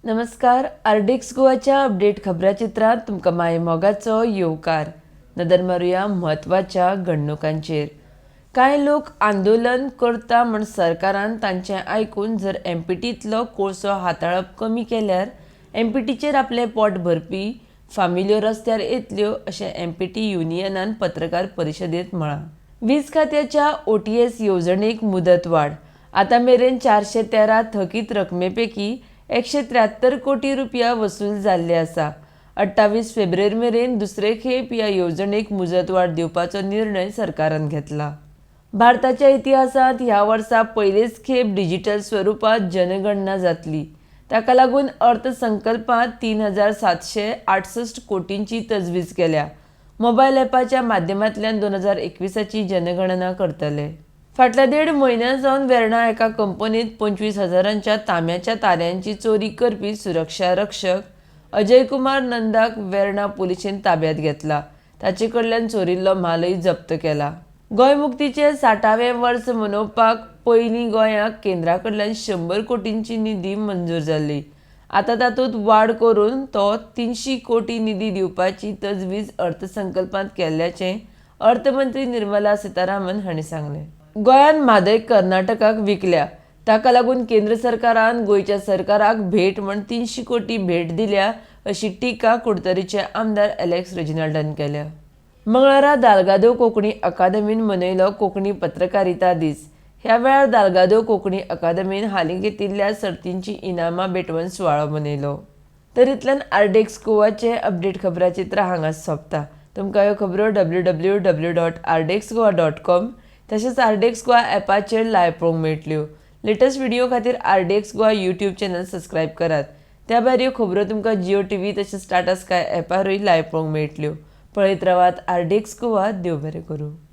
नमस्कार. आरडेक्स गोवाच्या अपडेट खबराचित्रात तुमकां माय मोगाचो येवकार. नदर मारूया म्हत्वाच्या घडणुकांचेर. कांय लोक आंदोलन करता म्हण सरकारान तांचें आयकून जर एमपीटींतलो कोळसो हाताळप कमी केल्यार एमपीटीचेर आपलें पोट भरपी फामिल्यो रस्त्यार येतल्यो अशें एमपीटी युनियनान पत्रकार परिशदेंत म्हळां. वीज खात्याच्या ओटीएस येवजणेक मुदत वाड. आतां मेरेन 413 थकीत रकमे पैकी 173 कोटी रुपया वसूल जाल्ले आसा. 28 फेब्रुवारी मेरेन दुसरे खेप ह्या येवजणेक मुजतवाड दिवपाचो निर्णय सरकारान घेतला. भारताच्या इतिहासांत ह्या वर्सा पयलेच खेप डिजिटल स्वरुपात जनगणना जातली. ताका लागून अर्थसंकल्पांत 3768 कोटींची तजवीज केल्या. मोबायल ॲपाच्या माध्यमांतल्यान 2021ची जनगणना करतले. फाटल्या 1.5 म्हयन्यांसावन वेर्णा एका कंपनीत 25,000च्या तांब्याच्या ताऱ्यांची चोरी करपी सुरक्षा रक्षक अजय कुमार नंदाक वेर्णा पुलिशेन ताब्यांत घेतला. ताचे कडल्यान चोरिल्लो म्हालय जप्त केला. गोंय मुक्तीचे 60वें वर्स मनोवपाक पयलीं गोंयाक केंद्रा कडल्यान 100 कोटींची निधी मंजूर जाल्ली. आतां तातूंत वाड करून तो 300 कोटी निधी दिवपाची तजवीज अर्थसंकल्पांत केल्ल्याचें अर्थमंत्री निर्मला सीतारामन हांणी सांगलें. गोंयान म्हादय कर्नाटकाक विकल्या. ताका लागून केंद्र सरकारान गोंयच्या सरकाराक भेट म्हण 300 कोटी भेट दिल्या अशी टिका कुडतरीचे आमदार एलेक्स रेजिनाल्डान केल्या. मंगळारा दालगादो कोंकणी अकादेमीन मनयलो कोंकणी पत्रकारिता दीस. ह्या वेळार दालगादो कोंकणी अकादेमीन हालीं घेतिल्ल्या सर्तींची इनामां भेटवण सुवाळो मनयलो. तर इतल्यान आरडेक्स गोवाचे अपडेट खबराचित्र हांगाच सोंपता. तुमकां ह्यो खबरो www.ardexgoa.com तशेंच आरडेक्स गोवा ॲपाचेर लायव्ह पळोवंक मेळटल्यो. लेटस्ट व्हिडिओ खातीर आरडेक्स गोवा यूट्यूब चॅनल सबस्क्रायब करात. त्या भायर ह्यो खबरो तुमकां जियो टीव्ही तशेंच टाटा स्काय ॲपारूय लायव्ह पळोवंक मेळटल्यो. पळयत रावात आरडेक्स गोवा. देव बरें करूं.